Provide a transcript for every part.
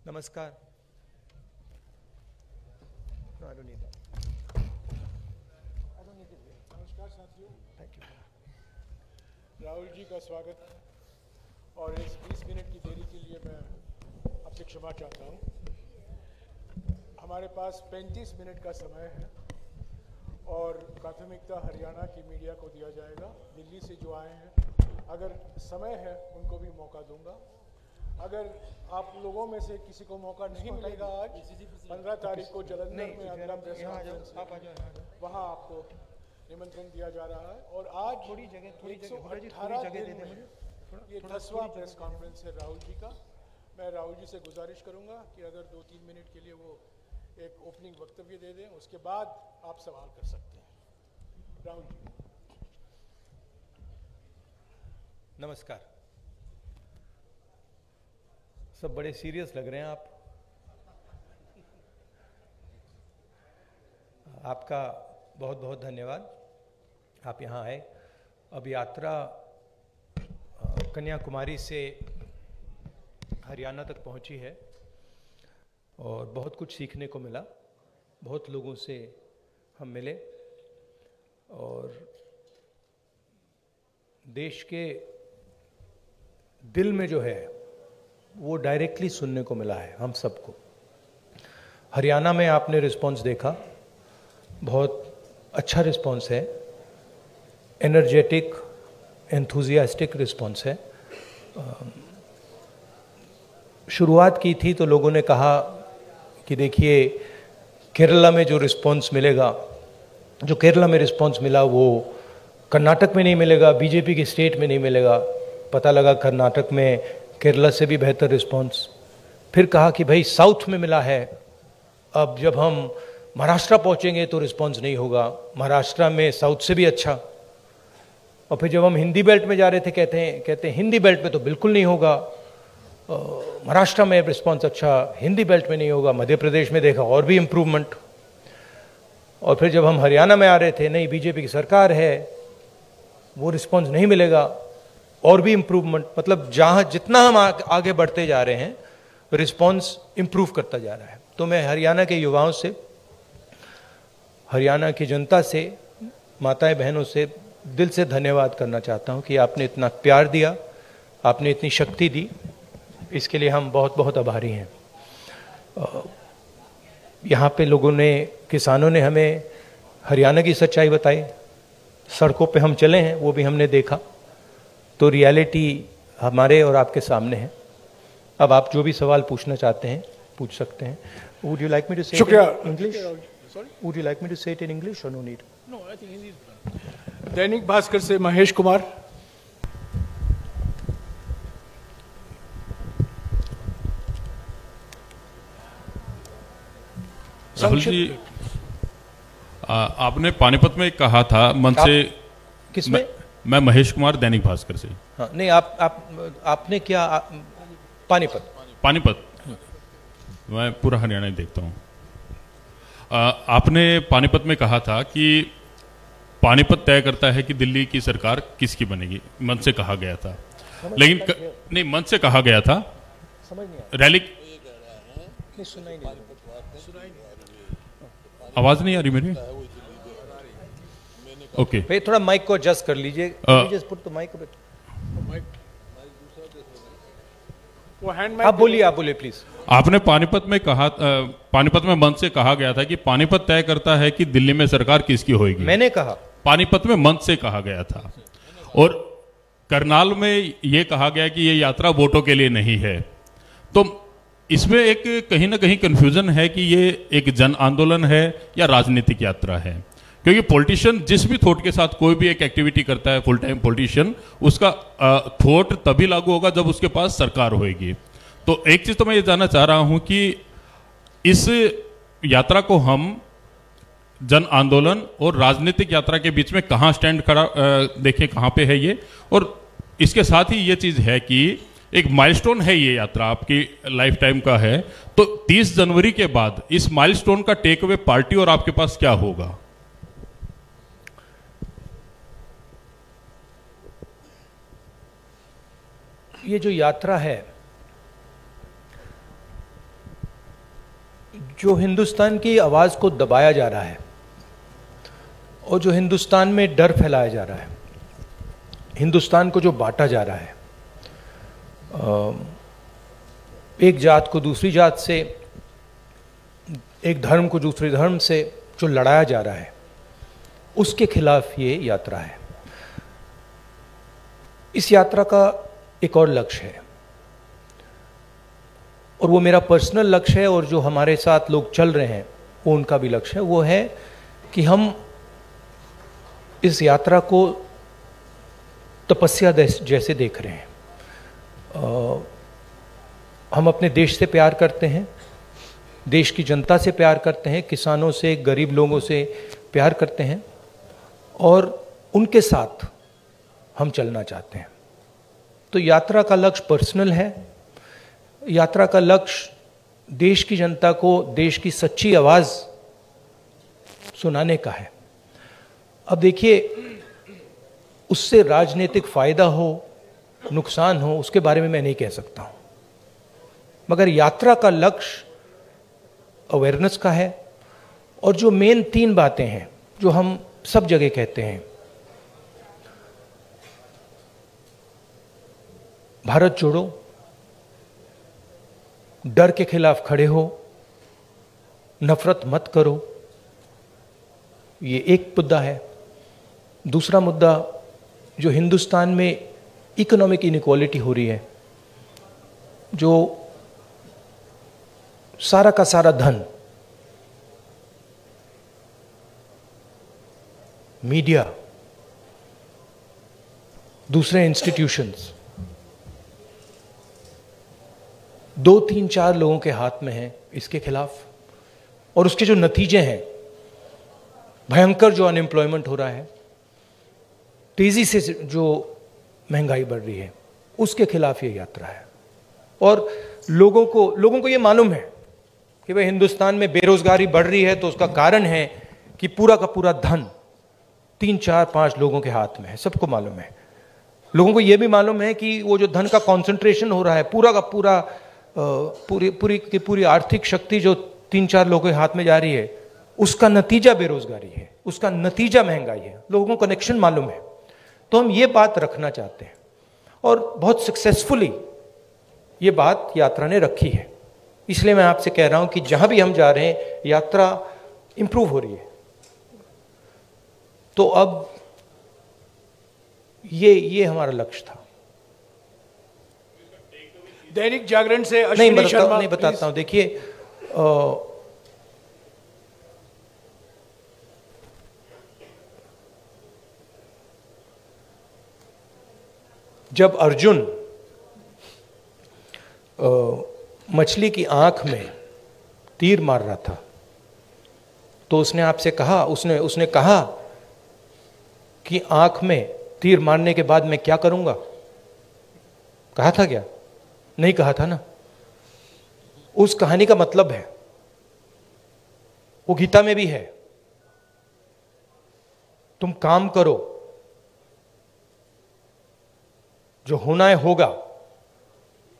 नमस्कार। नमस्कार साथियों, राहुल जी का स्वागत और इस 20 मिनट की देरी के लिए मैं आपसे क्षमा चाहता हूं। हमारे पास 35 मिनट का समय है और प्राथमिकता हरियाणा की मीडिया को दिया जाएगा। दिल्ली से जो आए हैं, अगर समय है उनको भी मौका दूंगा। अगर आप लोगों में से किसी को मौका नहीं मिलेगा, आज 15 तारीख को जलंधर में अगला प्रेस कॉन्फ्रेंस है, वहाँ आपको निमंत्रण दिया जा रहा है। और आज 118 दिन में ये 10वां प्रेस कॉन्फ्रेंस है राहुल जी का। मैं राहुल जी से गुजारिश करूंगा कि अगर 2-3 मिनट के लिए वो एक ओपनिंग वक्तव्य दे दें, उसके बाद आप सवाल कर सकते हैं। राहुल जी। नमस्कार। सब बड़े सीरियस लग रहे हैं आप। आपका बहुत बहुत धन्यवाद, आप यहाँ आए। अब यात्रा कन्याकुमारी से हरियाणा तक पहुँची है और बहुत कुछ सीखने को मिला। बहुत लोगों से हम मिले और देश के दिल में जो है वो डायरेक्टली सुनने को मिला है हम सबको। हरियाणा में आपने रिस्पॉन्स देखा, बहुत अच्छा रिस्पॉन्स है, एनर्जेटिक, एंथुजियास्टिक रिस्पॉन्स है। शुरुआत की थी तो लोगों ने कहा कि देखिए केरला में जो रिस्पॉन्स मिलेगा, जो केरला में रिस्पॉन्स मिला वो कर्नाटक में नहीं मिलेगा, बीजेपी के स्टेट में नहीं मिलेगा। पता लगा कर्नाटक में केरला से भी बेहतर रिस्पॉन्स। फिर कहा कि भाई साउथ में मिला है, अब जब हम महाराष्ट्र पहुंचेंगे तो रिस्पॉन्स नहीं होगा, महाराष्ट्र में साउथ से भी अच्छा। और फिर जब हम हिंदी बेल्ट में जा रहे थे, कहते हैं हिंदी बेल्ट में तो बिल्कुल नहीं होगा, महाराष्ट्र में रिस्पॉन्स अच्छा, हिंदी बेल्ट में नहीं होगा। मध्य प्रदेश में देखा और भी इम्प्रूवमेंट। और फिर जब हम हरियाणा में आ रहे थे, नहीं बीजेपी की सरकार है, वो रिस्पॉन्स नहीं मिलेगा, और भी इम्प्रूवमेंट। मतलब जहाँ जितना हम आगे बढ़ते जा रहे हैं रिस्पॉन्स इम्प्रूव करता जा रहा है। तो मैं हरियाणा के युवाओं से, हरियाणा की जनता से, माताएं बहनों से दिल से धन्यवाद करना चाहता हूं कि आपने इतना प्यार दिया, आपने इतनी शक्ति दी, इसके लिए हम बहुत बहुत आभारी हैं। यहाँ पे लोगों ने, किसानों ने हमें हरियाणा की सच्चाई बताई, सड़कों पे हम चले हैं वो भी हमने देखा। तो रियलिटी हमारे और आपके सामने है। अब आप जो भी सवाल पूछना चाहते हैं पूछ सकते हैं। Would you like me to say it in English? Would you like me to say it in English or no need? No, I think Hindi is fine. Dainik Bhaskar से महेश कुमार। राहुल जी, आपने पानीपत में कहा था मन से। किसमें? मैं महेश कुमार, दैनिक भास्कर से। हाँ, नहीं आपने क्या पानीपत मैं पूरा हरियाणा ही देखता हूँ। आपने पानीपत में कहा था कि पानीपत तय करता है कि दिल्ली की सरकार किसकी बनेगी, मन से कहा गया था। लेकिन नहीं, मन से कहा गया था। समझ नहीं रैली नहीं, सुनाई नहीं, आवाज नहीं आ रही मेरी? ओके, भाई थोड़ा माइक को एडजस्ट कर लीजिए। Just put the mic a bit. आप बोलिए प्लीज। आपने पानीपत में कहा, पानीपत में मन से कहा गया था कि पानीपत तय करता है कि दिल्ली में सरकार किसकी होगी। मैंने कहा पानीपत में मन से कहा गया था। और करनाल में यह कहा गया कि यह यात्रा वोटों के लिए नहीं है। तो इसमें एक कहीं ना कहीं कंफ्यूजन है कि ये एक जन आंदोलन है या राजनीतिक यात्रा है। क्योंकि पॉलिटिशियन जिस भी थॉट के साथ कोई भी एक एक्टिविटी करता है, फुल टाइम पॉलिटिशियन, उसका थॉट तभी लागू होगा जब उसके पास सरकार होगी। तो एक चीज तो मैं ये जानना चाह रहा हूं कि इस यात्रा को हम जन आंदोलन और राजनीतिक यात्रा के बीच में कहां स्टैंड खड़ा देखें, कहां पे है ये। और इसके साथ ही ये चीज है कि एक माइलस्टोन है, ये यात्रा आपकी लाइफ टाइम का है। तो 30 जनवरी के बाद इस माइलस्टोन का टेक अवे पार्टी और आपके पास क्या होगा? ये जो यात्रा है जो हिंदुस्तान की आवाज़ को दबाया जा रहा है और जो हिंदुस्तान में डर फैलाया जा रहा है, हिंदुस्तान को जो बांटा जा रहा है, एक जात को दूसरी जात से, एक धर्म को दूसरे धर्म से जो लड़ाया जा रहा है, उसके खिलाफ ये यात्रा है। इस यात्रा का एक और लक्ष्य है और वो मेरा पर्सनल लक्ष्य है, और जो हमारे साथ लोग चल रहे हैं वो उनका भी लक्ष्य है। वो है कि हम इस यात्रा को तपस्या जैसे देख रहे हैं। हम अपने देश से प्यार करते हैं, देश की जनता से प्यार करते हैं, किसानों से, गरीब लोगों से प्यार करते हैं और उनके साथ हम चलना चाहते हैं। तो यात्रा का लक्ष्य पर्सनल है। यात्रा का लक्ष्य देश की जनता को देश की सच्ची आवाज सुनाने का है। अब देखिए, उससे राजनीतिक फायदा हो, नुकसान हो, उसके बारे में मैं नहीं कह सकता हूं, मगर यात्रा का लक्ष्य अवेयरनेस का है। और जो मेन 3 बातें हैं जो हम सब जगह कहते हैं, भारत जोड़ो, डर के खिलाफ खड़े हो, नफरत मत करो, ये एक मुद्दा है। दूसरा मुद्दा, जो हिंदुस्तान में इकोनॉमिक इनइक्वालिटी हो रही है, जो सारा का सारा धन मीडिया, दूसरे इंस्टीट्यूशंस, 2, 3, 4 लोगों के हाथ में है, इसके खिलाफ। और उसके जो नतीजे हैं, भयंकर जो अनएम्प्लॉयमेंट हो रहा है, तेजी से जो महंगाई बढ़ रही है, उसके खिलाफ ये यात्रा है। और लोगों को ये मालूम है कि भाई हिंदुस्तान में बेरोजगारी बढ़ रही है, तो उसका कारण है कि पूरा का पूरा धन 3, 4, 5 लोगों के हाथ में है। सबको मालूम है। लोगों को यह भी मालूम है कि वो जो धन का कॉन्सेंट्रेशन हो रहा है, पूरा का पूरा पूरी आर्थिक शक्ति जो 3, 4 लोगों के हाथ में जा रही है, उसका नतीजा बेरोजगारी है, उसका नतीजा महंगाई है। लोगों को कनेक्शन मालूम है। तो हम ये बात रखना चाहते हैं और बहुत सक्सेसफुली ये बात यात्रा ने रखी है। इसलिए मैं आपसे कह रहा हूं कि जहां भी हम जा रहे हैं, यात्रा इंप्रूव हो रही है। तो अब ये हमारा लक्ष्य था। दैनिक जागरण से अश्विनी शर्मा। नहीं बताता हूं। देखिए, जब अर्जुन मछली की आंख में तीर मार रहा था, तो उसने आपसे कहा, उसने कहा कि आंख में तीर मारने के बाद मैं क्या करूंगा? कहा था क्या? नहीं कहा था ना। उस कहानी का मतलब है, वो गीता में भी है, तुम काम करो, जो होना है होगा,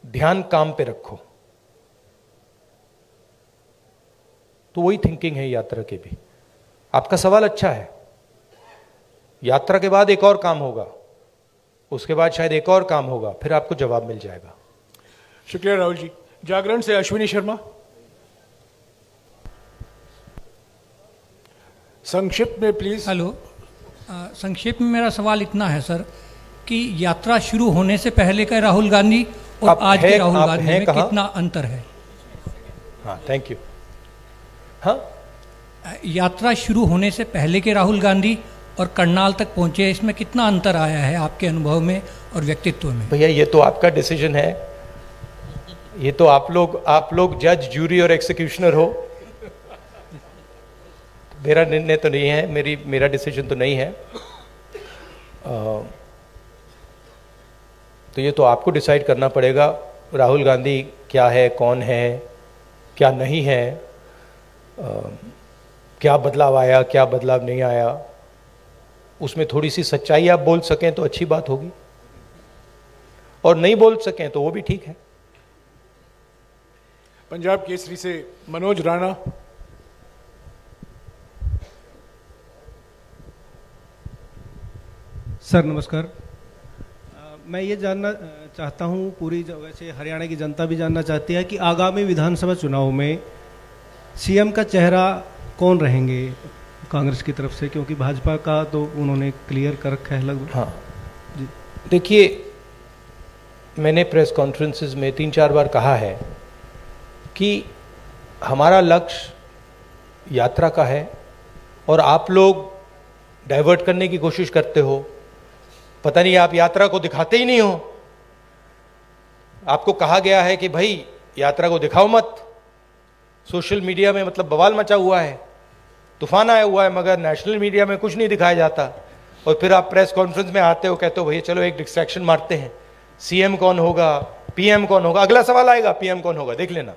ध्यान काम पे रखो। तो वही थिंकिंग है यात्रा की भी। आपका सवाल अच्छा है। यात्रा के बाद एक और काम होगा, उसके बाद शायद एक और काम होगा, फिर आपको जवाब मिल जाएगा। शुक्रिया राहुल जी। जागरण से अश्विनी शर्मा। संक्षिप्त में प्लीज। हेलो, संक्षेप में मेरा सवाल इतना है सर कि यात्रा शुरू होने से पहले का राहुल गांधी और आज के राहुल गांधी में कितना अंतर है? हाँ, थैंक यू। हाँ, यात्रा शुरू होने से पहले के राहुल गांधी और करनाल तक पहुंचे, इसमें कितना अंतर आया है आपके अनुभव में और व्यक्तित्व में? भैया, ये तो आपका डिसीजन है। ये तो आप लोग जज, जूरी और एक्सिक्यूशनर हो। मेरा निर्णय तो नहीं है, मेरा डिसीजन तो नहीं है। तो ये तो आपको डिसाइड करना पड़ेगा राहुल गांधी क्या है, कौन है, क्या नहीं है, क्या बदलाव आया, क्या बदलाव नहीं आया। उसमें थोड़ी सी सच्चाई आप बोल सकें तो अच्छी बात होगी, और नहीं बोल सकें तो वो भी ठीक है। पंजाब केसरी से मनोज राणा। सर नमस्कार। मैं ये जानना चाहता हूँ, पूरी वैसे हरियाणा की जनता भी जानना चाहती है कि आगामी विधानसभा चुनाव में सीएम का चेहरा कौन रहेंगे कांग्रेस की तरफ से, क्योंकि भाजपा का तो उन्होंने क्लियर कर रखा है लगभग। हाँ जी, देखिए मैंने प्रेस कॉन्फ्रेंसेस में 3-4 बार कहा है कि हमारा लक्ष्य यात्रा का है और आप लोग डाइवर्ट करने की कोशिश करते हो। पता नहीं आप यात्रा को दिखाते ही नहीं हो। आपको कहा गया है कि भाई यात्रा को दिखाओ मत। सोशल मीडिया में मतलब बवाल मचा हुआ है, तूफान आया हुआ है, मगर नेशनल मीडिया में कुछ नहीं दिखाया जाता। और फिर आप प्रेस कॉन्फ्रेंस में आते हो, कहते हो भैया चलो एक डिस्ट्रैक्शन मारते हैं, सीएम कौन होगा, पीएम कौन होगा। अगला सवाल आएगा पीएम कौन होगा, देख लेना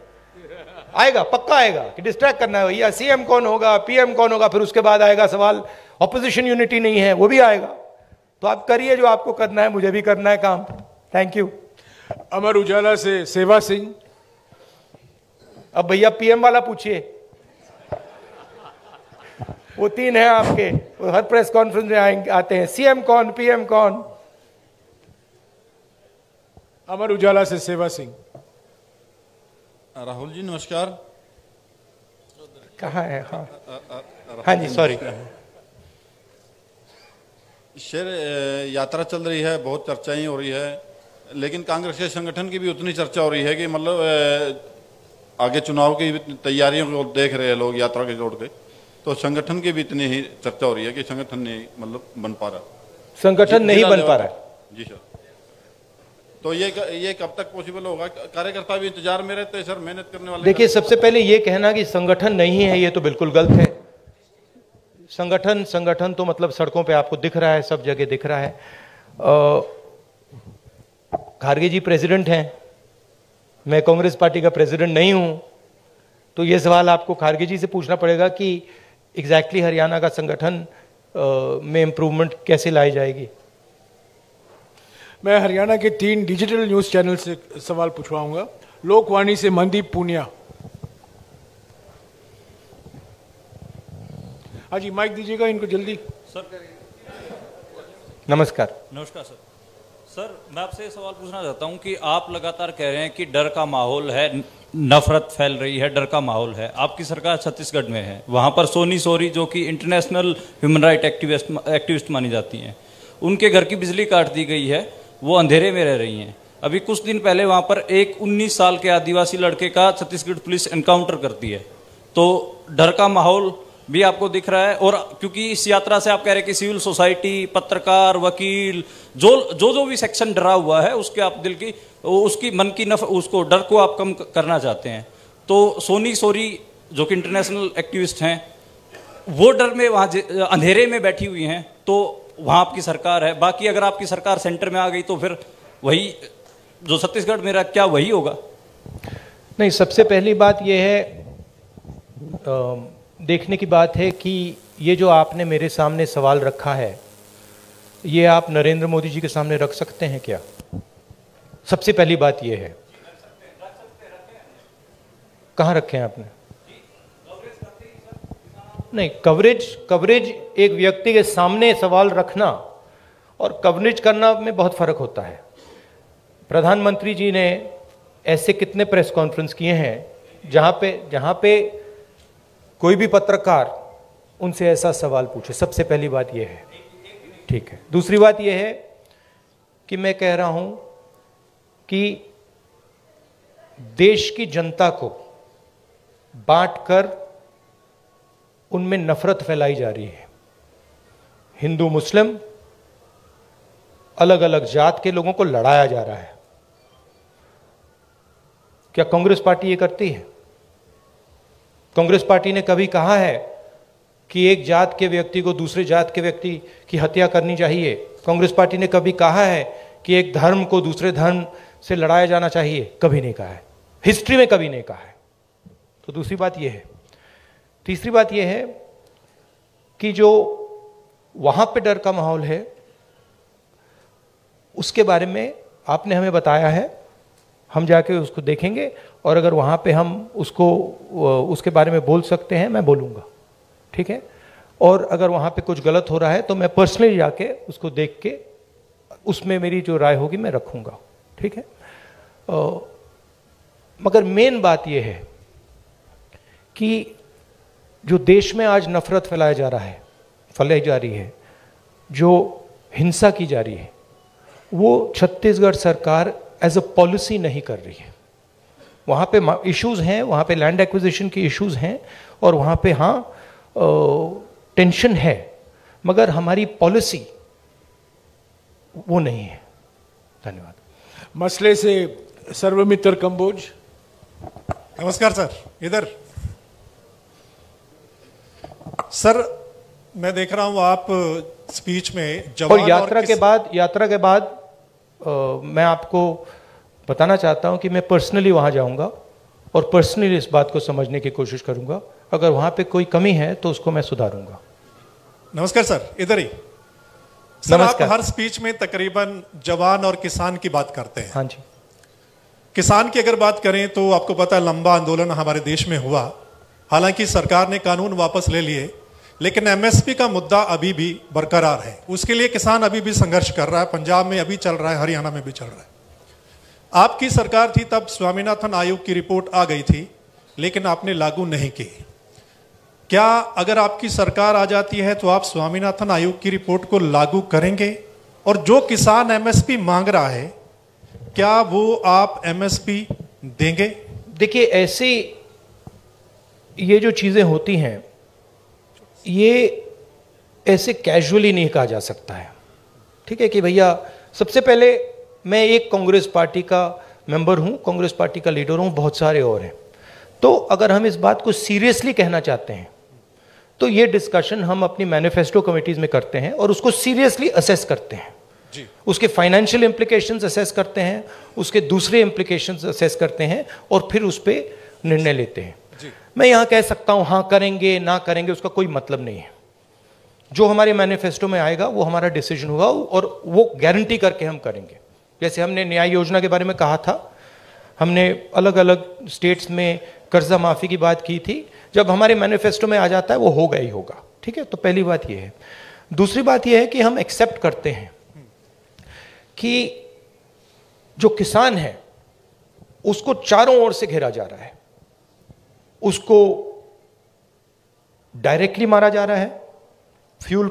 आएगा, पक्का आएगा कि डिस्ट्रैक्ट करना है भैया, सीएम कौन होगा, पीएम कौन होगा। फिर उसके बाद आएगा सवाल ऑपोजिशन यूनिटी नहीं है, वो भी आएगा। तो आप करिए जो आपको करना है, मुझे भी करना है काम। Thank you. अमर उजाला से सेवा सिंह। अब भैया पीएम वाला पूछिए, वो 3 हैं आपके, वो हर प्रेस कॉन्फ्रेंस में आते हैं, सीएम कौन, पीएम कौन। अमर उजाला से सेवा सिंह। राहुल जी नमस्कार। कहाँ है? हाँ हाँ जी, सॉरी। शेर यात्रा चल रही है, बहुत चर्चाएं हो रही है, लेकिन कांग्रेस के संगठन की भी उतनी चर्चा हो रही है कि मतलब आगे चुनाव की तैयारियों को देख रहे हैं लोग यात्रा के जोड़ के, तो संगठन की भी इतनी ही चर्चा हो रही है कि संगठन नहीं मतलब बन पा रहा, संगठन नहीं बन पा रहा है। जी सर। तो ये कब तक पॉसिबल होगा? कार्यकर्ता भी इंतजार में रहते हैं सर, मेहनत करने वाले। देखिए सबसे पहले ये कहना कि संगठन नहीं है, ये तो बिल्कुल गलत है। संगठन तो मतलब सड़कों पे आपको दिख रहा है, सब जगह दिख रहा है। खारगे जी प्रेसिडेंट हैं, मैं कांग्रेस पार्टी का प्रेसिडेंट नहीं हूं, तो ये सवाल आपको खारगे जी से पूछना पड़ेगा कि एग्जैक्टली हरियाणा का संगठन में इंप्रूवमेंट कैसे लाई जाएगी। मैं हरियाणा के 3 डिजिटल न्यूज चैनल से सवाल पूछवाऊंगा। लोकवाणी से मनदीप पूनिया। हाँ जी, माइक दीजिएगा इनको जल्दी। सर नमस्कार। नमस्कार सर। सर मैं आपसे ये सवाल पूछना चाहता हूँ कि आप लगातार कह रहे हैं कि डर का माहौल है, नफरत फैल रही है, डर का माहौल है। आपकी सरकार छत्तीसगढ़ में है, वहाँ पर सोनी सोरी जो कि इंटरनेशनल ह्यूमन राइट एक्टिविस्ट मानी जाती हैं, उनके घर की बिजली काट दी गई है, वो अंधेरे में रह रही हैं। अभी कुछ दिन पहले वहाँ पर एक 19 साल के आदिवासी लड़के का छत्तीसगढ़ पुलिस एनकाउंटर करती है। तो डर का माहौल भी आपको दिख रहा है, और क्योंकि इस यात्रा से आप कह रहे हैं कि सिविल सोसाइटी, पत्रकार, वकील, जो भी सेक्शन डरा हुआ है, उसके आप दिल की उसकी मन की उसको डर को आप कम करना चाहते हैं। तो सोनी सोरी जो कि इंटरनेशनल एक्टिविस्ट हैं, वो डर में वहाँ अंधेरे में बैठी हुई हैं, तो वहाँ आपकी सरकार है। बाकी अगर आपकी सरकार सेंटर में आ गई तो फिर वही जो छत्तीसगढ़ में रहा, क्या वही होगा? नहीं, सबसे पहली बात यह है, देखने की बात है कि ये जो आपने मेरे सामने सवाल रखा है, ये आप नरेंद्र मोदी जी के सामने रख सकते हैं क्या? सबसे पहली बात ये है। कहाँ रखे हैं आपने? नहीं, कवरेज एक व्यक्ति के सामने सवाल रखना और कवरेज करना में बहुत फर्क होता है। प्रधानमंत्री जी ने ऐसे कितने प्रेस कॉन्फ्रेंस किए हैं जहां पे कोई भी पत्रकार उनसे ऐसा सवाल पूछे। सबसे पहली बात यह है, ठीक है। दूसरी बात यह है कि मैं कह रहा हूं कि देश की जनता को बांटकर उनमें नफरत फैलाई जा रही है। हिंदू मुस्लिम, अलग अलग जात के लोगों को लड़ाया जा रहा है। क्या कांग्रेस पार्टी ये करती है? कांग्रेस पार्टी ने कभी कहा है कि एक जात के व्यक्ति को दूसरे जात के व्यक्ति की हत्या करनी चाहिए? कांग्रेस पार्टी ने कभी कहा है कि एक धर्म को दूसरे धर्म से लड़ाया जाना चाहिए? कभी नहीं कहा है, हिस्ट्री में कभी नहीं कहा है। तो दूसरी बात यह है। तीसरी बात यह है कि जो वहां पे डर का माहौल है, उसके बारे में आपने हमें बताया है हम जाके उसको देखेंगे और अगर वहाँ पे हम उसको उसके बारे में बोल सकते हैं मैं बोलूँगा, ठीक है। और अगर वहाँ पे कुछ गलत हो रहा है तो मैं पर्सनली जाके उसको देख के उसमें मेरी जो राय होगी मैं रखूँगा, ठीक है। मगर मेन बात यह है कि जो देश में आज नफरत फैलाई जा रही है, जो हिंसा की जा रही है, वो छत्तीसगढ़ सरकार एज अ पॉलिसी नहीं कर रही है। वहाँ पे इश्यूज हैं, वहाँ पे लैंड एक्विजिशन की इश्यूज हैं और वहाँ पे हाँ टेंशन है, मगर हमारी पॉलिसी वो नहीं है। धन्यवाद। मसले से सर्वमित्र कंबोज। नमस्कार सर। इधर सर मैं देख रहा हूं आप स्पीच में जवान और यात्रा के बाद मैं आपको बताना चाहता हूं कि मैं पर्सनली वहां जाऊंगा और पर्सनली इस बात को समझने की कोशिश करूंगा। अगर वहां पे कोई कमी है तो उसको मैं सुधारूंगा। नमस्कार सर। इधर ही सर, आप हर स्पीच में तकरीबन जवान और किसान की बात करते हैं। हाँ जी। किसान की अगर बात करें तो आपको पता है लंबा आंदोलन हमारे देश में हुआ, हालांकि सरकार ने कानून वापस ले लिए, लेकिन एमएसपी का मुद्दा अभी भी बरकरार है। उसके लिए किसान अभी भी संघर्ष कर रहा है। पंजाब में अभी चल रहा है, हरियाणा में भी चल रहा है। आपकी सरकार थी तब स्वामीनाथन आयोग की रिपोर्ट आ गई थी, लेकिन आपने लागू नहीं की। क्या अगर आपकी सरकार आ जाती है तो आप स्वामीनाथन आयोग की रिपोर्ट को लागू करेंगे? और जो किसान एमएसपी मांग रहा है, क्या वो आप एमएसपी देंगे? देखिए, ऐसी ये जो चीजें होती हैं, ये ऐसे कैजुअली नहीं कहा जा सकता है, ठीक है। कि भैया, सबसे पहले मैं एक कांग्रेस पार्टी का मेंबर हूं, कांग्रेस पार्टी का लीडर हूं, बहुत सारे और हैं। तो अगर हम इस बात को सीरियसली कहना चाहते हैं तो ये डिस्कशन हम अपनी मैनिफेस्टो कमिटीज में करते हैं और उसको सीरियसली असेस करते हैं जी। उसके फाइनेंशियल इंप्लीकेशंस असेस करते हैं, उसके दूसरे इंप्लीकेशंस असेस करते हैं और फिर उस पर निर्णय लेते हैं जी। मैं यहां कह सकता हूं हाँ करेंगे ना करेंगे, उसका कोई मतलब नहीं है। जो हमारे मैनिफेस्टो में आएगा वो हमारा डिसीजन होगा और वो गारंटी करके हम करेंगे। जैसे हमने न्याय योजना के बारे में कहा था, हमने अलग अलग स्टेट्स में कर्जा माफी की बात की थी। जब हमारे मैनिफेस्टो में आ जाता है वो होगा ही होगा, ठीक है। तो पहली बात ये है। दूसरी बात ये है कि हम एक्सेप्ट करते हैं कि जो किसान है उसको चारों ओर से घेरा जा रहा है, उसको डायरेक्टली मारा जा रहा है। फ्यूल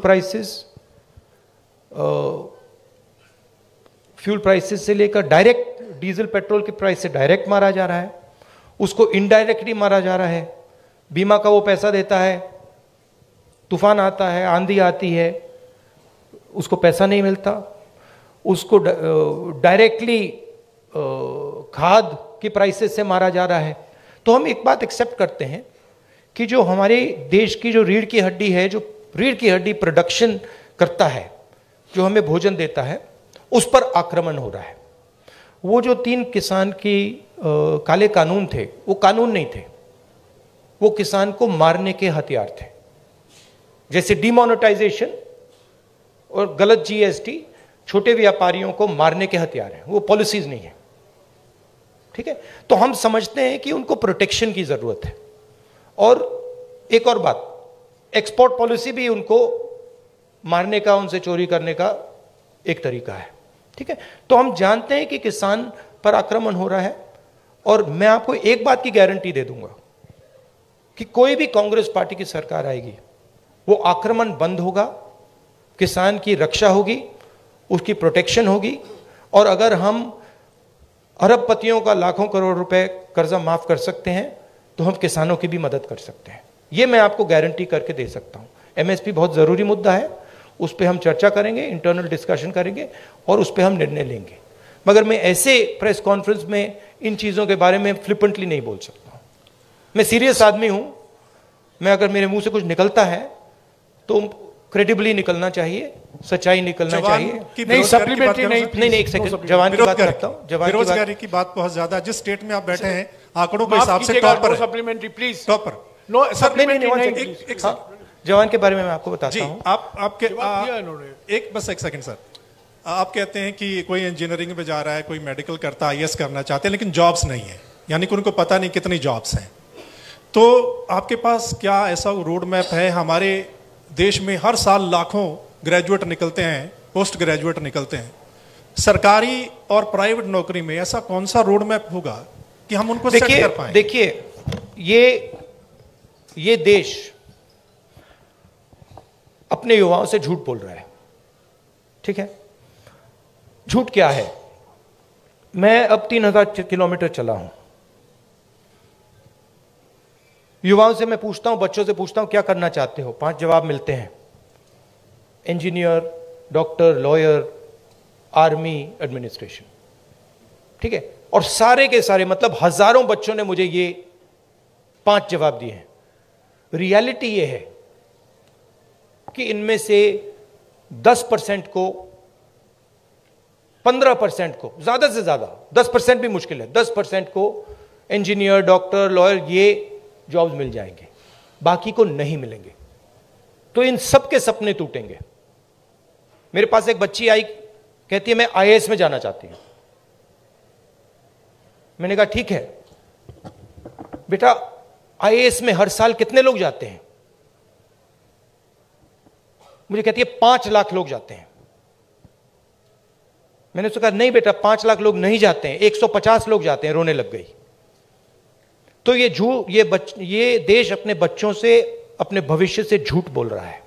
प्राइसेस से लेकर डायरेक्ट डीजल पेट्रोल के प्राइस से डायरेक्ट मारा जा रहा है, उसको इनडायरेक्टली मारा जा रहा है। बीमा का वो पैसा देता है, तूफान आता है, आंधी आती है, उसको पैसा नहीं मिलता। उसको डायरेक्टली खाद की प्राइसेस से मारा जा रहा है। तो हम एक बात एक्सेप्ट करते हैं कि जो हमारे देश की जो रीढ़ की हड्डी है, जो रीढ़ की हड्डी प्रोडक्शन करता है, जो हमें भोजन देता है, उस पर आक्रमण हो रहा है। वो जो 3 किसान की काले कानून थे, वो कानून नहीं थे, वो किसान को मारने के हथियार थे। जैसे डिमोनेटाइजेशन और गलत जीएसटी छोटे व्यापारियों को मारने के हथियार हैं, वो पॉलिसीज नहीं है, ठीक है। तो हम समझते हैं कि उनको प्रोटेक्शन की जरूरत है। और एक और बात, एक्सपोर्ट पॉलिसी भी उनको मारने का, उनसे चोरी करने का एक तरीका है, ठीक है। तो हम जानते हैं कि किसान पर आक्रमण हो रहा है और मैं आपको एक बात की गारंटी दे दूंगा कि कोई भी कांग्रेस पार्टी की सरकार आएगी, वो आक्रमण बंद होगा, किसान की रक्षा होगी, उसकी प्रोटेक्शन होगी। और अगर हम अरबपतियों का लाखों करोड़ रुपए कर्जा माफ कर सकते हैं तो हम किसानों की भी मदद कर सकते हैं। ये मैं आपको गारंटी करके दे सकता हूं। एमएसपी बहुत जरूरी मुद्दा है, उस पर हम चर्चा करेंगे, इंटरनल डिस्कशन करेंगे और उस पर हम निर्णय लेंगे। मगर मैं ऐसे प्रेस कॉन्फ्रेंस में इन चीजों के बारे में फ्लिपेंटली नहीं बोल सकता। मैं सीरियस आदमी हूं। मैं अगर मेरे मुंह से कुछ निकलता है तो क्रेडिबली निकलना चाहिए, सच्चाई निकलना चाहिए। नहीं, सप्लीमेंट्री नहीं, एक सेकंड, जवान की बात करता हूं। बेरोजगारी की बात बहुत ज्यादा, जिस स्टेट में आप बैठे हैं आंकड़ों के हिसाब से टॉप पर, सप्लीमेंट्री प्लीज, टॉप पर। नो सप्लीमेंट्री नहीं। जवान के बारे में मैं आपको बताता हूं। आपके एक सेकंड सर। आप कहते हैं कि कोई इंजीनियरिंग में जा रहा है, कोई मेडिकल करता है, आईएएस करना चाहते हैं, लेकिन जॉब्स नहीं है, यानी कि उनको पता नहीं कितनी जॉब्स हैं। तो आपके पास क्या ऐसा रोड मैप है? हमारे देश में हर साल लाखों ग्रेजुएट निकलते हैं, पोस्ट ग्रेजुएट निकलते हैं, सरकारी और प्राइवेट नौकरी में ऐसा कौन सा रोड मैप होगा कि हम उनको सेट कर पाएं? देखिए, ये देश अपने युवाओं से झूठ बोल रहा है, ठीक है? झूठ क्या है? मैं अब 3000 किलोमीटर चला हूं, युवाओं से मैं पूछता हूं, बच्चों से पूछता हूं क्या करना चाहते हो, 5 जवाब मिलते हैं, engineer, doctor, lawyer, army, administration, ठीक है? और सारे के सारे, मतलब हजारों बच्चों ने मुझे ये 5 जवाब दिए हैं। रियलिटी ये है कि इनमें से 10% को, 15% को, ज्यादा से ज्यादा 10% भी मुश्किल है, 10% को इंजीनियर, डॉक्टर, लॉयर ये जॉब्स मिल जाएंगे, बाकी को नहीं मिलेंगे। तो इन सब के सपने टूटेंगे। मेरे पास एक बच्ची आई, कहती है मैं आईएएस में जाना चाहती हूं। मैंने कहा ठीक है बेटा, आईएएस में हर साल कितने लोग जाते हैं? मुझे कहती है 5 लाख लोग जाते हैं। मैंने उससे कहा नहीं बेटा, 5 लाख लोग नहीं जाते हैं, 150 लोग जाते हैं। रोने लग गई। तो ये देश अपने बच्चों से, अपने भविष्य से झूठ बोल रहा है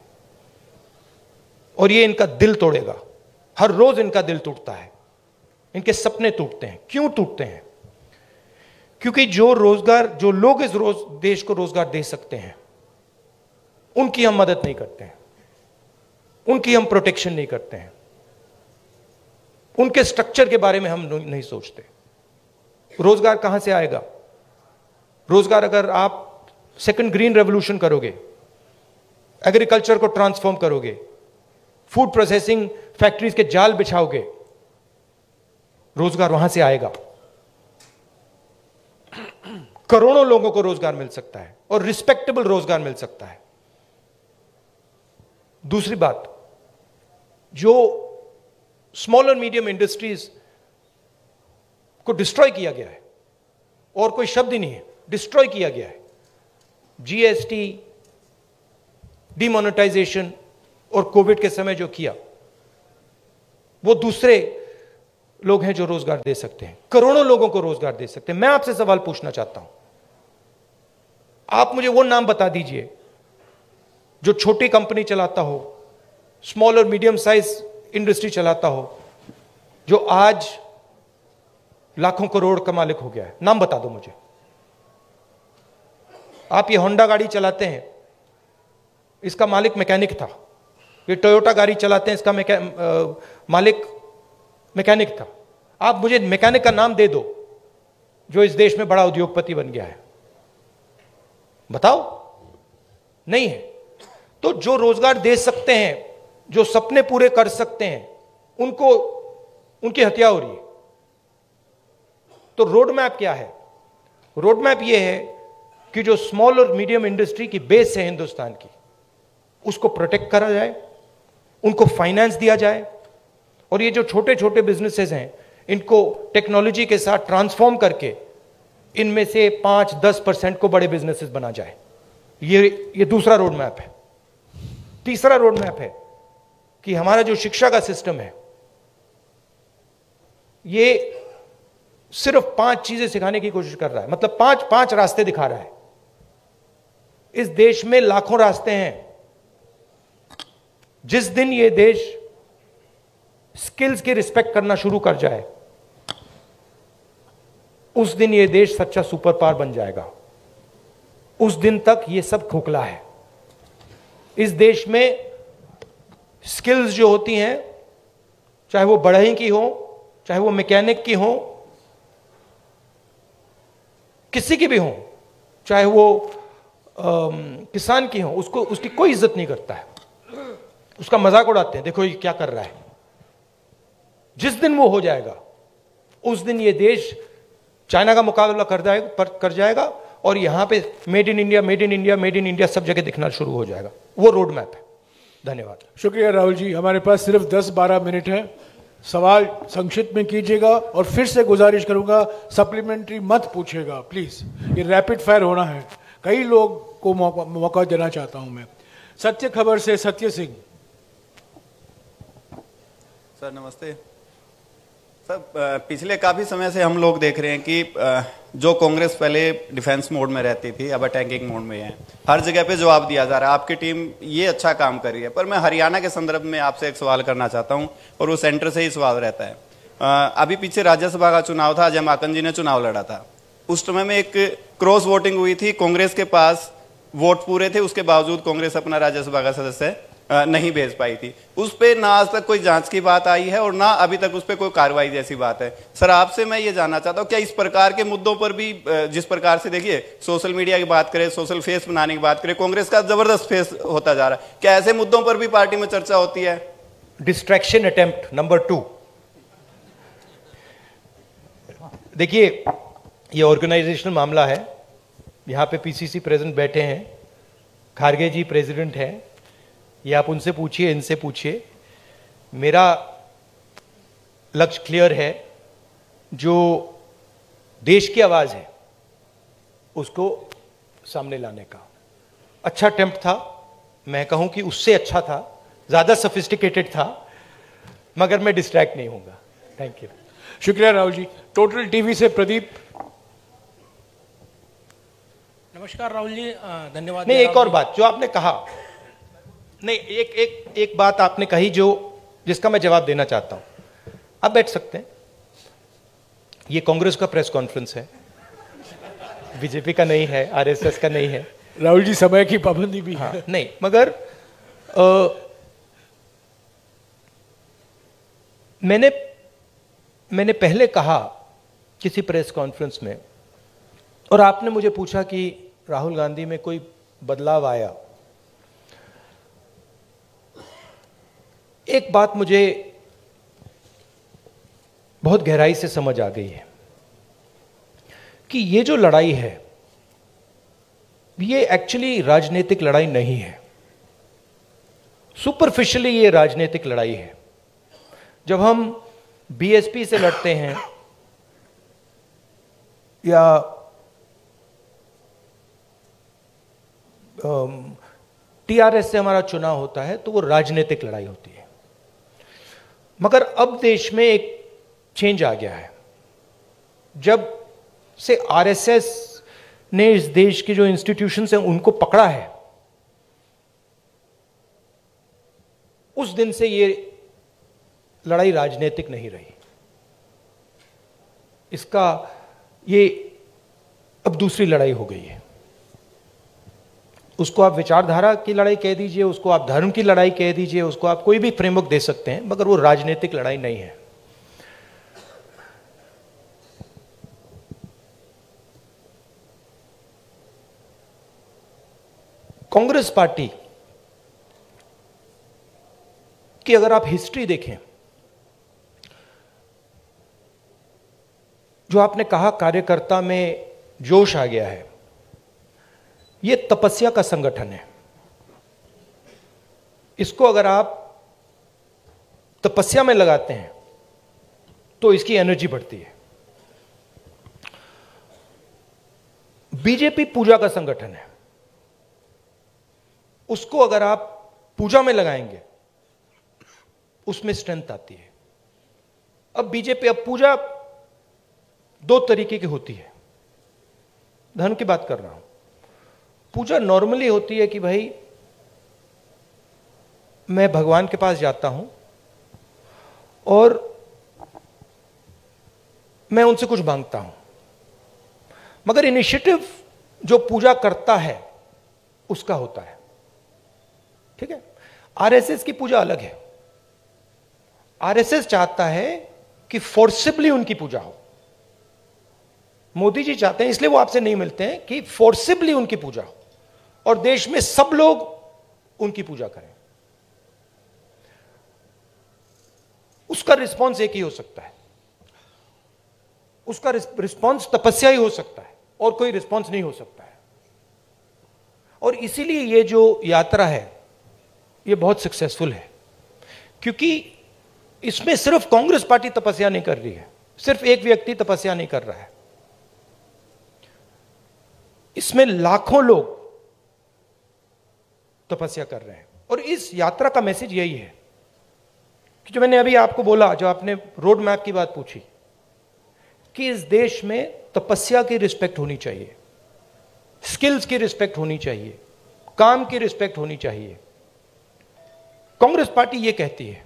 और ये इनका दिल तोड़ेगा। हर रोज इनका दिल टूटता है, इनके सपने टूटते हैं। क्यों टूटते हैं? क्योंकि जो लोग इस देश को रोजगार दे सकते हैं, उनकी हम मदद नहीं करते हैं, उनकी हम प्रोटेक्शन नहीं करते हैं, उनके स्ट्रक्चर के बारे में हम नहीं सोचते। रोजगार कहां से आएगा? रोजगार अगर आप सेकंड ग्रीन रेवोल्यूशन करोगे, एग्रीकल्चर को ट्रांसफॉर्म करोगे, फूड प्रोसेसिंग फैक्ट्रीज के जाल बिछाओगे, रोजगार वहां से आएगा। करोड़ों लोगों को रोजगार मिल सकता है और रिस्पेक्टेबल रोजगार मिल सकता है। दूसरी बात, जो स्मॉल और मीडियम इंडस्ट्रीज को डिस्ट्रॉय किया गया है, और कोई शब्द ही नहीं है, डिस्ट्रॉय किया गया है। जीएसटी, डिमोनेटाइजेशन और कोविड के समय जो किया, वो दूसरे लोग हैं जो रोजगार दे सकते हैं, करोड़ों लोगों को रोजगार दे सकते हैं। मैं आपसे सवाल पूछना चाहता हूं, आप मुझे वो नाम बता दीजिए जो छोटी कंपनी चलाता हो, स्मॉल और मीडियम साइज इंडस्ट्री चलाता हो, जो आज लाखों करोड़ का मालिक हो गया है। नाम बता दो मुझे। आप ये होंडा गाड़ी चलाते हैं, इसका मालिक मैकेनिक था। ये टोयोटा गाड़ी चलाते हैं, इसका मालिक मैकेनिक था। आप मुझे मैकेनिक का नाम दे दो जो इस देश में बड़ा उद्योगपति बन गया है, बताओ। नहीं है। तो जो रोजगार दे सकते हैं, जो सपने पूरे कर सकते हैं, उनकी हत्या हो रही है। तो रोड मैप क्या है? रोड मैप यह है कि जो स्मॉल और मीडियम इंडस्ट्री की बेस है हिंदुस्तान की, उसको प्रोटेक्ट करा जाए, उनको फाइनेंस दिया जाए, और ये जो छोटे छोटे बिजनेसेस हैं, इनको टेक्नोलॉजी के साथ ट्रांसफॉर्म करके इनमें से 5-10% को बड़े बिजनेसेस बना जाए। ये दूसरा रोड मैप है। तीसरा रोड मैप है कि हमारा जो शिक्षा का सिस्टम है, ये सिर्फ 5 चीजें सिखाने की कोशिश कर रहा है, मतलब 5 रास्ते दिखा रहा है। इस देश में लाखों रास्ते हैं। जिस दिन ये देश स्किल्स की रिस्पेक्ट करना शुरू कर जाए, उस दिन ये देश सच्चा सुपर पावर बन जाएगा। उस दिन तक ये सब खोखला है। इस देश में स्किल्स जो होती हैं, चाहे वो बढ़ई की हो, चाहे वो मैकेनिक की हो, किसी की भी हो, चाहे वो किसान की हो, उसकी कोई इज्जत नहीं करता है, उसका मजाक उड़ाते हैं, देखो ये क्या कर रहा है। जिस दिन वो हो जाएगा, उस दिन ये देश चाइना का मुकाबला कर जाएगा और यहां पे made in India, made in India, made in India सब जगह दिखना शुरू हो जाएगा। वो रोड मैप है। धन्यवाद। शुक्रिया राहुल जी। हमारे पास सिर्फ 10-12 मिनट है। सवाल संक्षिप्त में कीजिएगा और फिर से गुजारिश करूंगा सप्लीमेंट्री मत पूछिएगा प्लीज, ये रैपिड फायर होना है। कई लोग को मौका देना चाहता हूं मैं। सत्य खबर से सत्य सिंह। सर नमस्ते। सर पिछले काफी समय से हम लोग देख रहे हैं कि जो कांग्रेस पहले डिफेंस मोड में रहती थी अब अटैकिंग मोड में है, हर जगह पे जवाब दिया जा रहा है। आपकी टीम ये अच्छा काम कर रही है, पर मैं हरियाणा के संदर्भ में आपसे एक सवाल करना चाहता हूं और वो सेंटर से ही सवाल रहता है। अभी पीछे राज्यसभा का चुनाव था, अजय माकन जी ने चुनाव लड़ा था। उस समय में एक क्रॉस वोटिंग हुई थी, कांग्रेस के पास वोट पूरे थे, उसके बावजूद कांग्रेस अपना राज्यसभा का सदस्य नहीं भेज पाई थी। उस पे ना आज तक कोई जांच की बात आई है और ना अभी तक उस पे कोई कार्रवाई जैसी बात है। सर आपसे मैं ये जानना चाहता हूँ, क्या इस प्रकार के मुद्दों पर भी, जिस प्रकार से देखिए सोशल मीडिया की बात करें, सोशल फेस बनाने की बात करें, कांग्रेस का जबरदस्त फेस होता जा रहा है, क्या ऐसे मुद्दों पर भी पार्टी में चर्चा होती है? Distraction attempt number 2। देखिए ये ऑर्गेनाइजेशनल मामला है, यहां पे पीसीसी प्रेसिडेंट बैठे हैं, खारगे जी प्रेसिडेंट हैं, ये आप उनसे पूछिए, इनसे पूछिए। मेरा लक्ष्य क्लियर है, जो देश की आवाज है उसको सामने लाने का। अच्छा अटेम्प्ट था, मैं कहूं कि उससे अच्छा था, ज्यादा सोफिस्टिकेटेड था, मगर मैं डिस्ट्रैक्ट नहीं होऊंगा। Thank you. शुक्रिया राहुल जी। टोटल टीवी से प्रदीप। नमस्कार राहुल जी, धन्यवाद। नहीं, एक और बात जो आपने कहा, नहीं एक बात आपने कही जो जिसका मैं जवाब देना चाहता हूं। आप बैठ सकते हैं, ये कांग्रेस का प्रेस कॉन्फ्रेंस है, बीजेपी का नहीं है, आरएसएस का नहीं है। राहुल जी समय की पाबंदी भी हाँ, है। नहीं, मगर मैंने पहले कहा किसी प्रेस कॉन्फ्रेंस में, और आपने मुझे पूछा कि राहुल गांधी में कोई बदलाव आया। एक बात मुझे बहुत गहराई से समझ आ गई है कि ये जो लड़ाई है ये एक्चुअली राजनीतिक लड़ाई नहीं है, सुपरफिशियली ये राजनीतिक लड़ाई है। जब हम बीएसपी से लड़ते हैं या टीआरएस से हमारा चुनाव होता है तो वो राजनीतिक लड़ाई होती है। मगर अब देश में एक चेंज आ गया है, जब से आरएसएस ने इस देश के जो इंस्टीट्यूशंस हैं उनको पकड़ा है, उस दिन से ये लड़ाई राजनीतिक नहीं रही। इसका ये अब दूसरी लड़ाई हो गई है। उसको आप विचारधारा की लड़ाई कह दीजिए, उसको आप धर्म की लड़ाई कह दीजिए, उसको आप कोई भी फ्रेमवर्क दे सकते हैं, मगर वो राजनीतिक लड़ाई नहीं है। कांग्रेस पार्टी की अगर आप हिस्ट्री देखें, जो आपने कहा कार्यकर्ता में जोश आ गया है, ये तपस्या का संगठन है। इसको अगर आप तपस्या में लगाते हैं तो इसकी एनर्जी बढ़ती है। बीजेपी पूजा का संगठन है, उसको अगर आप पूजा में लगाएंगे उसमें स्ट्रेंथ आती है। अब बीजेपी, अब पूजा दो तरीके की होती है, धर्म की बात कर रहा हूं। पूजा नॉर्मली होती है कि भाई मैं भगवान के पास जाता हूं और मैं उनसे कुछ मांगता हूं, मगर इनिशिएटिव जो पूजा करता है उसका होता है। ठीक है, आरएसएस की पूजा अलग है। आरएसएस चाहता है कि फोर्सिबली उनकी पूजा हो। मोदी जी चाहते हैं, इसलिए वो आपसे नहीं मिलते हैं, कि फोर्सिबली उनकी पूजा हो और देश में सब लोग उनकी पूजा करें। उसका रिस्पॉन्स एक ही हो सकता है, उसका रिस्पॉन्स तपस्या ही हो सकता है, और कोई रिस्पॉन्स नहीं हो सकता है। और इसीलिए ये जो यात्रा है ये बहुत सक्सेसफुल है, क्योंकि इसमें सिर्फ कांग्रेस पार्टी तपस्या नहीं कर रही है, सिर्फ एक व्यक्ति तपस्या नहीं कर रहा है, इसमें लाखों लोग तपस्या कर रहे हैं। और इस यात्रा का मैसेज यही है कि जो मैंने अभी आपको बोला, जो आपने रोड मैप की बात पूछी, कि इस देश में तपस्या की रिस्पेक्ट होनी चाहिए, स्किल्स की रिस्पेक्ट होनी चाहिए, काम की रिस्पेक्ट होनी चाहिए। कांग्रेस पार्टी ये कहती है,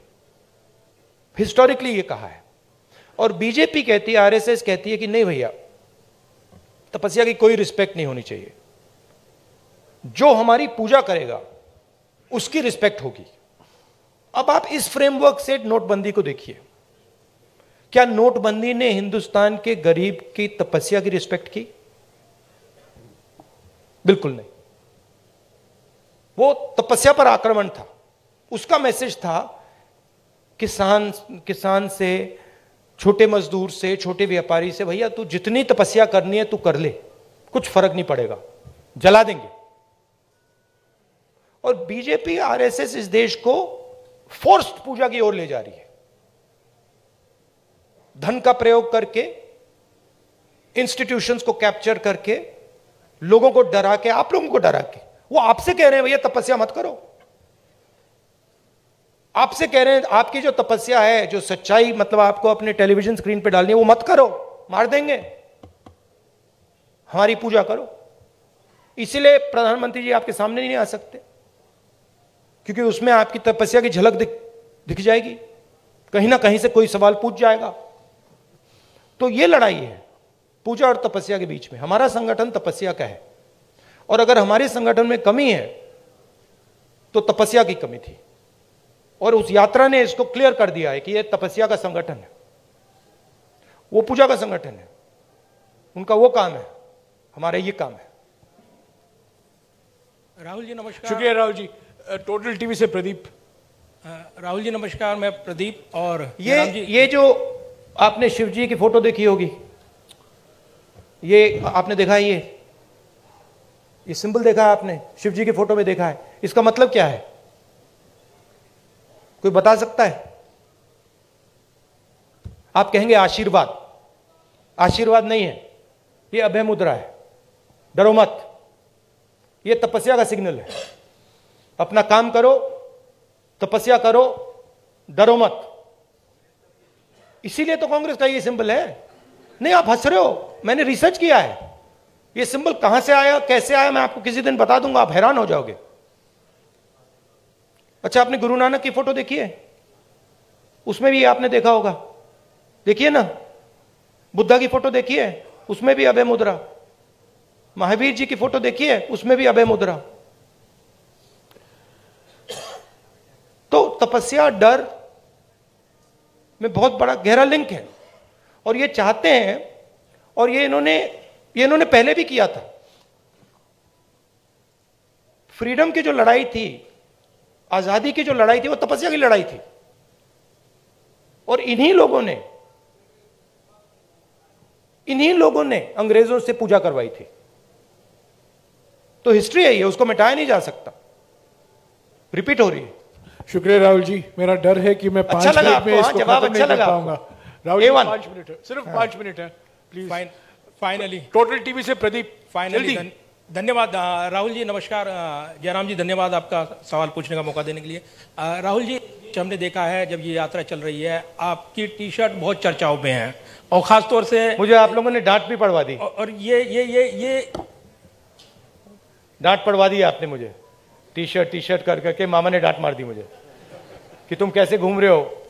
हिस्टोरिकली ये कहा है, और बीजेपी कहती है, आरएसएस कहती है कि नहीं भैया, तपस्या की कोई रिस्पेक्ट नहीं होनी चाहिए, जो हमारी पूजा करेगा उसकी रिस्पेक्ट होगी। अब आप इस फ्रेमवर्क से नोटबंदी को देखिए, क्या नोटबंदी ने हिंदुस्तान के गरीब की तपस्या की रिस्पेक्ट की? बिल्कुल नहीं। वो तपस्या पर आक्रमण था। उसका मैसेज था किसान से, छोटे मजदूर से, छोटे व्यापारी से, भैया तू जितनी तपस्या करनी है तू कर ले, कुछ फर्क नहीं पड़ेगा, जला देंगे। और बीजेपी आरएसएस इस देश को फोर्स्ड पूजा की ओर ले जा रही है, धन का प्रयोग करके, इंस्टीट्यूशंस को कैप्चर करके, लोगों को डरा के, आप लोगों को डरा के। वो आपसे कह रहे हैं भैया तपस्या मत करो, आपसे कह रहे हैं आपकी जो तपस्या है, जो सच्चाई मतलब आपको अपने टेलीविजन स्क्रीन पे डालनी है, वो मत करो, मार देंगे, हमारी पूजा करो। इसीलिए प्रधानमंत्री जी आपके सामने नहीं आ सकते, क्योंकि उसमें आपकी तपस्या की झलक दिख जाएगी, कहीं ना कहीं से कोई सवाल पूछ जाएगा। तो ये लड़ाई है पूजा और तपस्या के बीच में। हमारा संगठन तपस्या का है, और अगर हमारे संगठन में कमी है तो तपस्या की कमी थी, और उस यात्रा ने इसको क्लियर कर दिया है कि यह तपस्या का संगठन है, वो पूजा का संगठन है। उनका वो काम है, हमारा ये काम है। राहुल जी नमस्कार। शुक्रिया राहुल जी। टोटल टीवी से प्रदीप। राहुल जी नमस्कार, मैं प्रदीप। और ये जो आपने शिव जी की फोटो देखी होगी, ये आपने देखा है, ये सिंबल देखा है आपने, शिव जी की फोटो में देखा है, इसका मतलब क्या है? कोई बता सकता है? आप कहेंगे आशीर्वाद। आशीर्वाद नहीं है, ये अभय मुद्रा है, डरो मत। ये तपस्या का सिग्नल है, अपना काम करो, तपस्या करो, डरो मत। इसीलिए तो कांग्रेस का ये सिंबल है। नहीं, आप हंस रहे हो, मैंने रिसर्च किया है, ये सिंबल कहां से आया, कैसे आया, मैं आपको किसी दिन बता दूंगा, आप हैरान हो जाओगे। अच्छा, आपने गुरु नानक की फोटो देखी है? उसमें भी आपने देखा होगा, देखिए ना। बुद्धा की फोटो देखी है, उसमें भी अभय मुद्रा। महावीर जी की फोटो देखी है, उसमें भी अभय मुद्रा। तो तपस्या डर में बहुत बड़ा गहरा लिंक है, और ये चाहते हैं, और ये इन्होंने पहले भी किया था। फ्रीडम की जो लड़ाई थी, आजादी की जो लड़ाई थी, वो तपस्या की लड़ाई थी, और इन्हीं लोगों ने अंग्रेजों से पूजा करवाई थी। तो हिस्ट्री है ये, उसको मिटाया नहीं जा सकता, रिपीट हो रही है। शुक्रिया राहुल जी। मेरा डर है कि मैं 5 मिनट में इसको खत्म नहीं कर पाऊंगा। राहुल जी 5 मिनट है, सिर्फ 5 मिनट है प्लीज। फाइनली टोटल टीवी से प्रदीप। फाइनली धन्यवाद राहुल जी। नमस्कार जयराम जी, धन्यवाद आपका सवाल पूछने का मौका देने के लिए। राहुल जी, हमने देखा है जब ये यात्रा चल रही है, आपकी टी शर्ट बहुत चर्चाओं में है, और खासतौर से मुझे आप लोगों ने डांट भी पड़वा दी। और ये डांट पड़वा दी आपने मुझे, टी शर्ट कर करके मामा ने डांट मार दी मुझे कि तुम कैसे घूम रहे हो।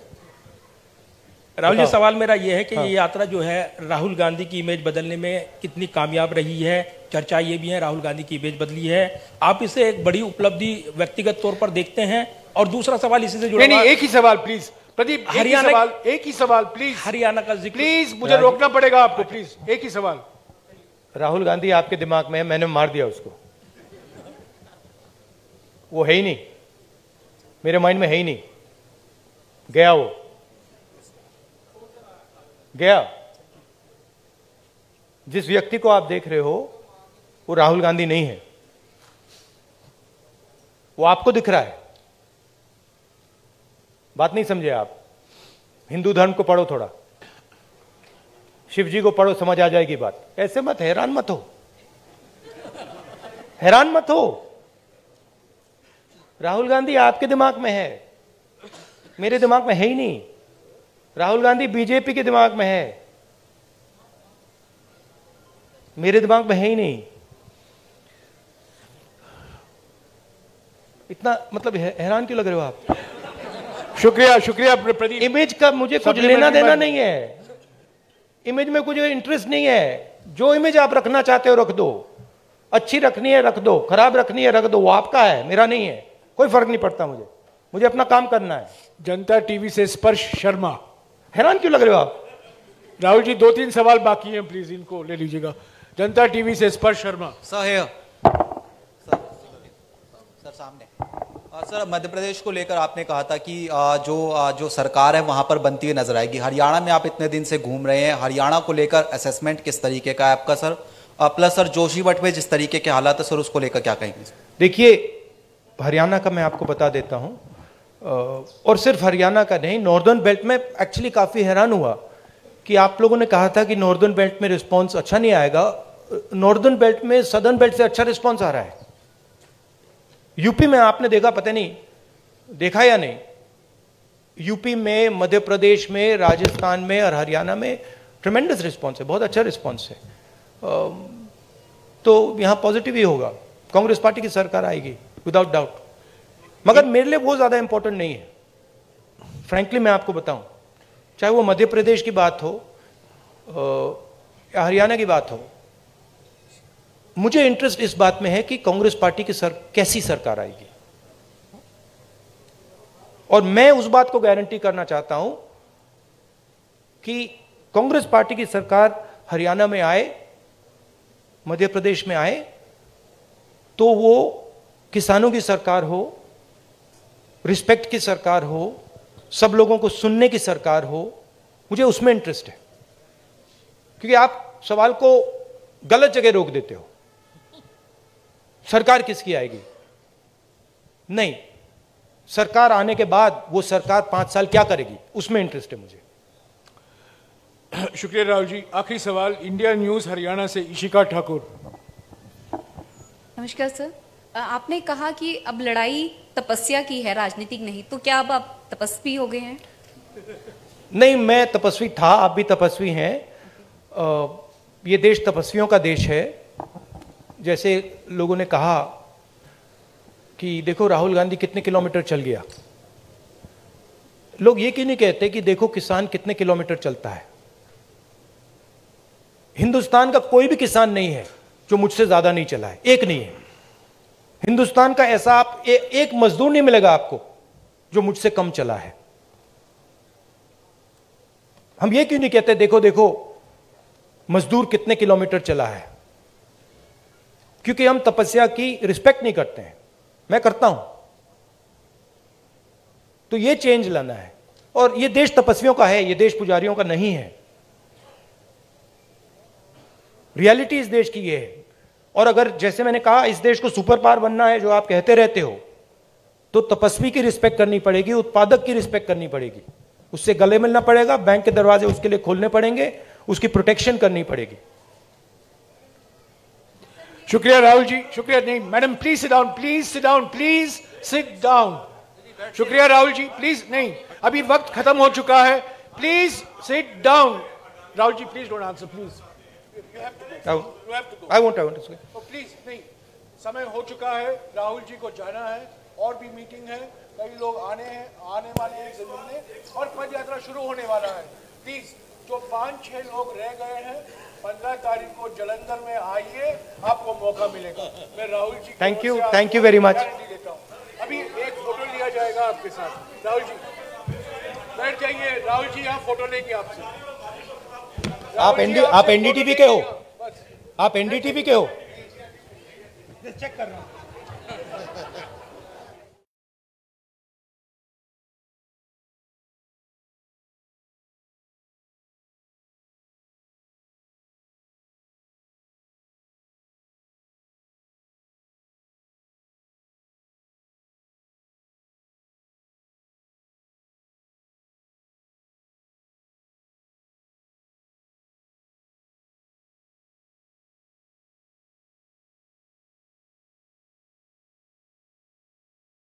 राहुल जी, सवाल मेरा यह है कि ये यात्रा जो है राहुल गांधी की इमेज बदलने में कितनी कामयाब रही है? चर्चा ये भी है राहुल गांधी की इमेज बदली है, आप इसे एक बड़ी उपलब्धि व्यक्तिगत तौर पर देखते हैं? और दूसरा सवाल इसी से जुड़ा, नहीं, एक ही सवाल प्लीज प्रदीप, एक ही सवाल प्लीज। हरियाणा का जिक्र प्लीज, मुझे रोकना पड़ेगा आपको, प्लीज एक ही सवाल। राहुल गांधी आपके दिमाग में है, मैंने मार दिया उसको, वो है ही नहीं, मेरे माइंड में है ही नहीं, गया, वो गया। जिस व्यक्ति को आप देख रहे हो वो राहुल गांधी नहीं है, वो आपको दिख रहा है। बात नहीं समझे आप? हिंदू धर्म को पढ़ो, थोड़ा शिव जी को पढ़ो, समझ आ जाएगी बात। ऐसे मत हैरान मत हो, हैरान मत हो। राहुल गांधी आपके दिमाग में है, मेरे दिमाग में है ही नहीं। राहुल गांधी बीजेपी के दिमाग में है, मेरे दिमाग में है ही नहीं। इतना मतलब हैरान क्यों लग रहे हो आप? शुक्रिया शुक्रिया प्रदीप। इमेज का मुझे कुछ लेना देना नहीं है, इमेज में कुछ इंटरेस्ट नहीं है। जो इमेज आप रखना चाहते हो रख दो, अच्छी रखनी है रख दो, खराब रखनी है रख दो, वो आपका है, मेरा नहीं है, कोई फर्क नहीं पड़ता मुझे, मुझे अपना काम करना है। जनता टीवी से स्पर्श शर्मा। हैरान क्यों लग रहे हो आप? राहुल जी 2-3 सवाल बाकी हैं, प्लीज इनको ले लीजिएगा। जनता टीवी से स्पर्श शर्मा। सर सामने। सर, मध्य प्रदेश को लेकर आपने कहा था कि जो सरकार है वहां पर बनती हुई नजर आएगी। हरियाणा में आप इतने दिन से घूम रहे हैं, हरियाणा को लेकर असेसमेंट किस तरीके का है आपका सर? प्लस सर जोशीमठ में जिस तरीके के हालात है सर, उसको लेकर क्या कहेंगे? देखिए, हरियाणा का मैं आपको बता देता हूं, और सिर्फ हरियाणा का नहीं, नॉर्दर्न बेल्ट में एक्चुअली काफी हैरान हुआ कि आप लोगों ने कहा था कि नॉर्दर्न बेल्ट में रिस्पॉन्स अच्छा नहीं आएगा। नॉर्दर्न बेल्ट में सदर्न बेल्ट से अच्छा रिस्पॉन्स आ रहा है। यूपी में आपने देखा, पता नहीं देखा या नहीं, यूपी में, मध्य प्रदेश में, राजस्थान में और हरियाणा में ट्रेमेंडस रिस्पॉन्स है, बहुत अच्छा रिस्पॉन्स है। तो यहां पॉजिटिव ही होगा, कांग्रेस पार्टी की सरकार आएगी विदाउट डाउट। मगर मेरे लिए वो ज्यादा इंपॉर्टेंट नहीं है, फ्रैंकली मैं आपको बताऊं। चाहे वो मध्य प्रदेश की बात हो या हरियाणा की बात हो, मुझे इंटरेस्ट इस बात में है कि कांग्रेस पार्टी की कैसी सरकार आएगी। और मैं उस बात को गारंटी करना चाहता हूं कि कांग्रेस पार्टी की सरकार हरियाणा में आए, मध्य प्रदेश में आए, तो वो किसानों की सरकार हो, रिस्पेक्ट की सरकार हो, सब लोगों को सुनने की सरकार हो। मुझे उसमें इंटरेस्ट है, क्योंकि आप सवाल को गलत जगह रोक देते हो। सरकार किसकी आएगी? नहीं, सरकार आने के बाद वो सरकार 5 साल क्या करेगी, उसमें इंटरेस्ट है मुझे। शुक्रिया राहुल जी। आखिरी सवाल इंडिया न्यूज हरियाणा से इशिका ठाकुर। नमस्कार सर, आपने कहा कि अब लड़ाई तपस्या की है, राजनीतिक नहीं, तो क्या अब आप तपस्वी हो गए हैं? नहीं, मैं तपस्वी था, आप भी तपस्वी हैं। ये देश तपस्वियों का देश है। जैसे लोगों ने कहा कि देखो राहुल गांधी कितने किलोमीटर चल गया, लोग ये क्यों नहीं कहते कि देखो किसान कितने किलोमीटर चलता है? हिंदुस्तान का कोई भी किसान नहीं है जो मुझसे ज्यादा नहीं चला है, एक नहीं है। हिंदुस्तान का ऐसा आप एक मजदूर नहीं मिलेगा आपको जो मुझसे कम चला है। हम ये क्यों नहीं कहते देखो देखो मजदूर कितने किलोमीटर चला है? क्योंकि हम तपस्या की रिस्पेक्ट नहीं करते हैं, मैं करता हूं। तो ये चेंज लाना है, और ये देश तपस्वियों का है, ये देश पुजारियों का नहीं है। रियलिटी इस देश की ये है। और अगर जैसे मैंने कहा इस देश को सुपर पावर बनना है, जो आप कहते रहते हो, तो तपस्वी की रिस्पेक्ट करनी पड़ेगी, उत्पादक की रिस्पेक्ट करनी पड़ेगी, उससे गले मिलना पड़ेगा, बैंक के दरवाजे उसके लिए खोलने पड़ेंगे, उसकी प्रोटेक्शन करनी पड़ेगी। शुक्रिया राहुल जी, शुक्रिया। नहीं madam, please sit down, please sit down, please sit down. शुक्रिया राहुल जी, प्लीज। नहीं, अभी वक्त खत्म हो चुका है, please sit down. Rahul ji please don't answer, please. I won't. Please नहीं, समय हो चुका है, राहुल जी को जाना है, और भी मीटिंग है, कई लोग आने वाले हैं जमीन में, और पद यात्रा शुरू होने वाला है। प्लीज जो 5-6 लोग रह गए हैं, 15 तारीख को जलंधर में आइए, आपको मौका मिलेगा। मैं Rahul ji thank you very much. देता हूँ। अभी एक फोटो लिया जाएगा आपके साथ। राहुल जी बैठ जाइए, राहुल जी यहाँ फोटो लेंगे आपसे। आप एनडीटीवी के हो? आप एनडीटीवी के हो? चेक कर रहा हूँ।